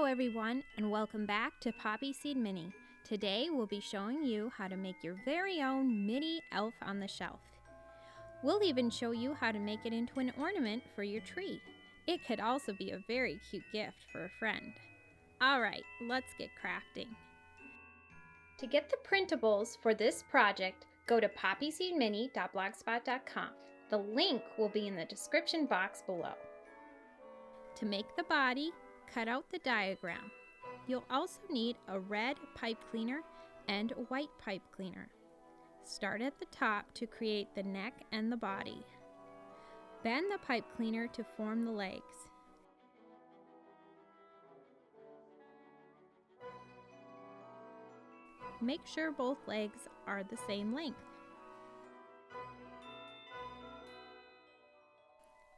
everyone, and welcome back to poppyseedmini. Today we'll be showing you how to make your very own mini elf on the shelf. We'll even show you how to make it into an ornament for your tree. It could also be a very cute gift for a friend. Alright, let's get crafting. To get the printables for this project, go to poppyseedmini.blogspot.com. The link will be in the description box below. To make the body, cut out the diagram. You'll also need a red pipe cleaner and a white pipe cleaner. Start at the top to create the neck and the body. Bend the pipe cleaner to form the legs. Make sure both legs are the same length.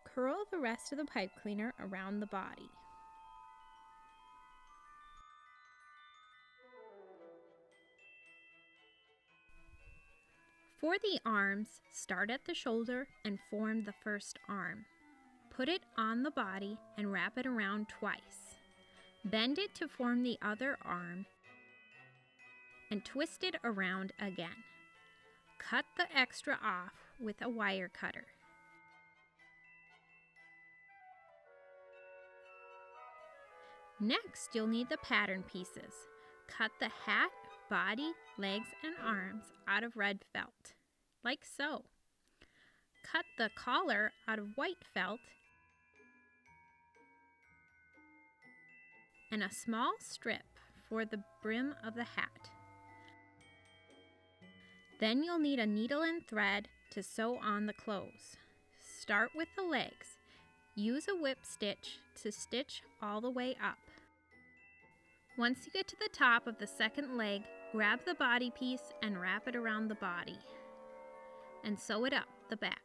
Curl the rest of the pipe cleaner around the body. For the arms, start at the shoulder and form the first arm. Put it on the body and wrap it around twice. Bend it to form the other arm and twist it around again. Cut the extra off with a wire cutter. Next, you'll need the pattern pieces. Cut the hat, body, legs, and arms out of red felt, like so. Cut the collar out of white felt and a small strip for the brim of the hat. Then you'll need a needle and thread to sew on the clothes. Start with the legs. Use a whip stitch to stitch all the way up. Once you get to the top of the second leg, grab the body piece and wrap it around the body and sew it up the back.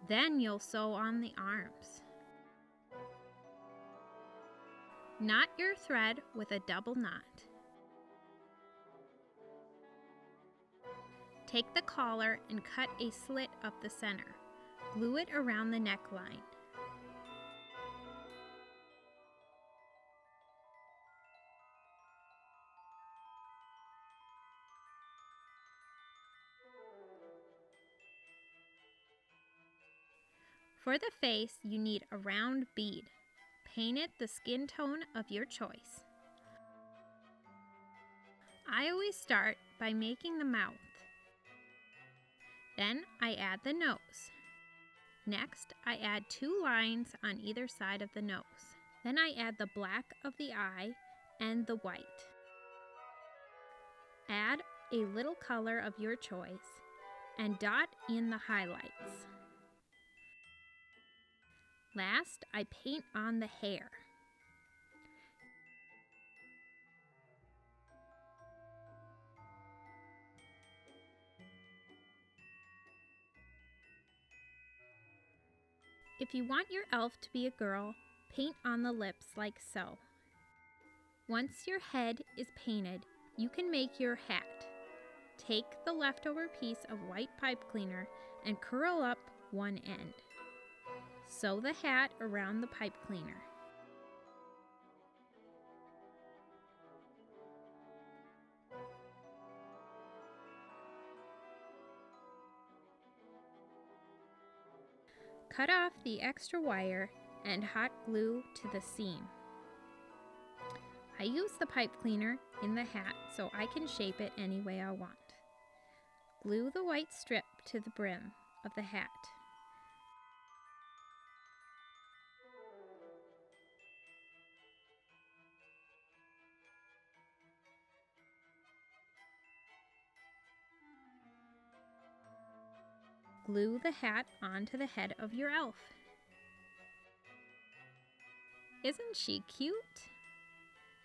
Then you'll sew on the arms. Knot your thread with a double knot. Take the collar and cut a slit up the center. Glue it around the neckline. For the face, you need a round bead. Paint it the skin tone of your choice. I always start by making the mouth. Then I add the nose. Next, I add 2 lines on either side of the nose. Then I add the black of the eye and the white. Add a little color of your choice and dot in the highlights. Last, I paint on the hair. If you want your elf to be a girl, paint on the lips like so. Once your head is painted, you can make your hat. Take the leftover piece of white pipe cleaner and curl up one end. Sew the hat around the pipe cleaner. Cut off the extra wire and hot glue to the seam. I use the pipe cleaner in the hat so I can shape it any way I want. Glue the white strip to the brim of the hat. Glue the hat onto the head of your elf. Isn't she cute?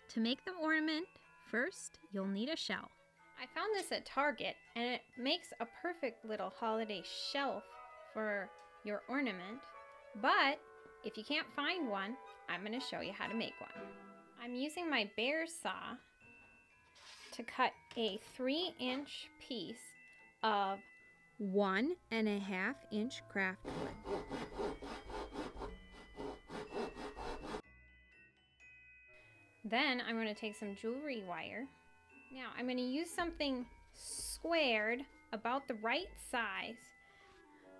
To make the ornament, first you'll need a shelf. I found this at Target and it makes a perfect little holiday shelf for your ornament, but if you can't find one, I'm going to show you how to make one. I'm using my bear saw to cut a 3-inch piece of 1.5-inch craft wood. Then I'm going to take some jewelry wire. Now I'm going to use something squared about the right size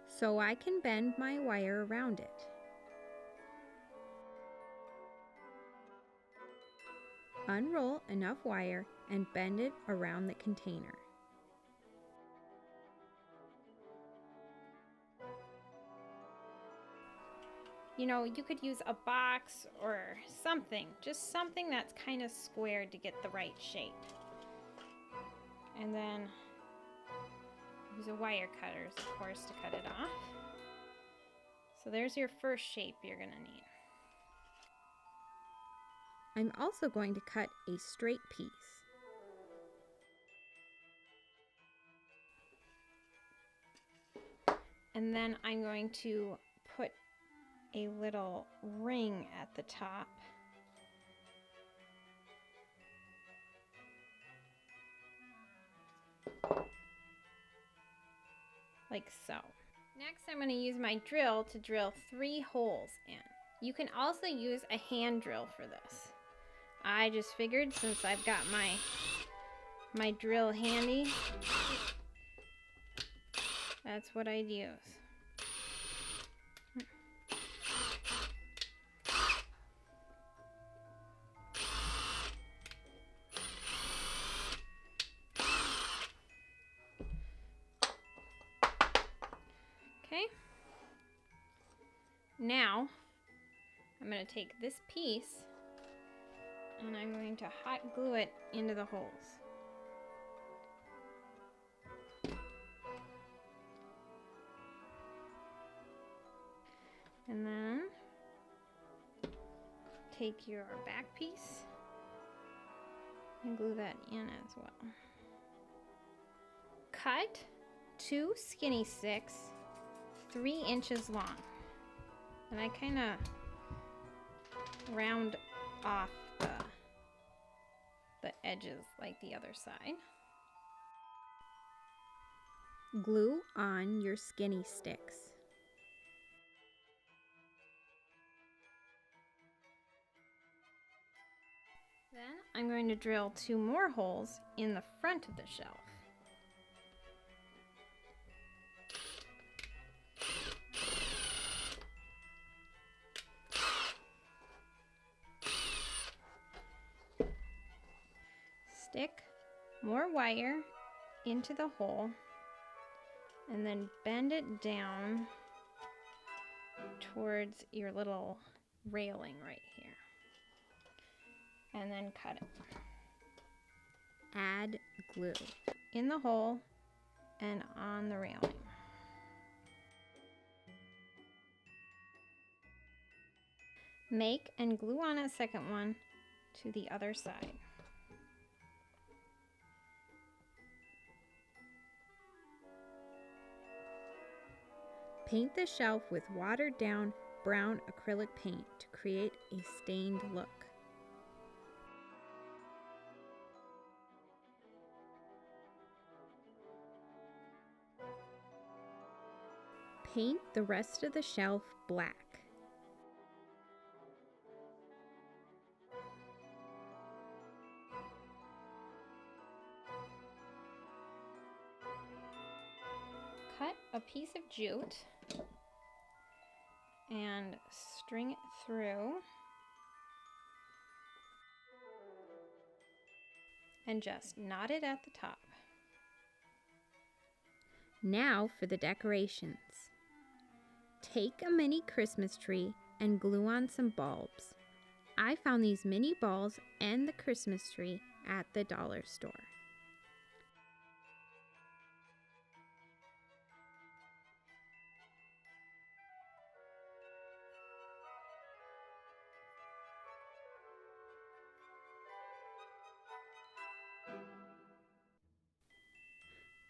so I can bend my wire around it. Unroll enough wire and bend it around the container. You know, you could use a box or something, just something that's kind of squared to get the right shape. And then use a wire cutters, of course, to cut it off. So there's your first shape you're going to need. I'm also going to cut a straight piece. And then I'm going to put a little ring at the top. Like so. Next, I'm going to use my drill to drill 3 holes in. You can also use a hand drill for this. I just figured since I've got my drill handy, that's what I'd use. Okay. Now, I'm going to take this piece and I'm going to hot glue it into the holes. And then take your back piece and glue that in as well. Cut 2 skinny sticks 3 inches long. And I kind of round off the edges like the other side. Glue on your skinny sticks. Then I'm going to drill 2 more holes in the front of the shelf. Stick more wire into the hole and then bend it down towards your little railing right here. And then cut it. Add glue in the hole and on the railing. Make and glue on a second one to the other side. Paint the shelf with watered down brown acrylic paint to create a stained look. Paint the rest of the shelf black. Cut a piece of jute and string it through and just knot it at the top. Now for the decorations. Take a mini Christmas tree and glue on some bulbs. I found these mini balls and the Christmas tree at the dollar store.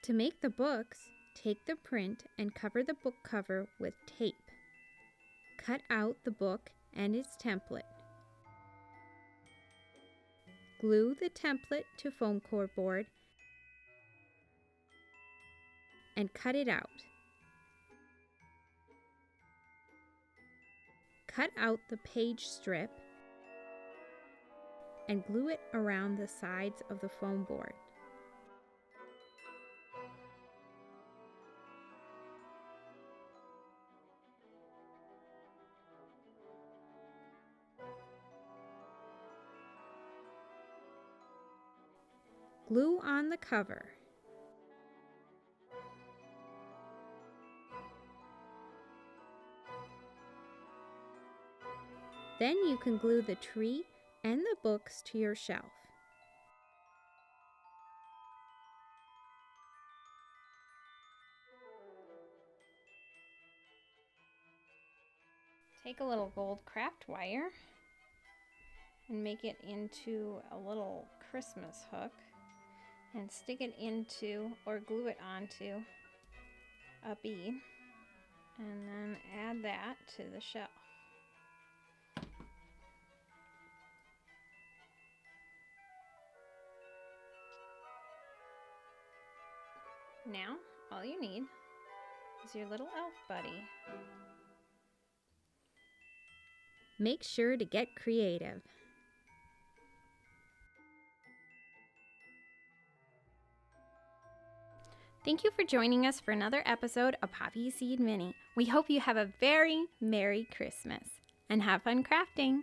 To make the books, take the print and cover the book cover with tape. Cut out the book and its template. Glue the template to foam core board and cut it out. Cut out the page strip and glue it around the sides of the foam board. Glue on the cover. Then you can glue the tree and the books to your shelf. Take a little gold craft wire and make it into a little Christmas hook and stick it into or glue it onto a bead and then add that to the shelf. Now all you need is your little elf buddy. Make sure to get creative. Thank you for joining us for another episode of Poppy Seed Mini. We hope you have a very Merry Christmas and have fun crafting.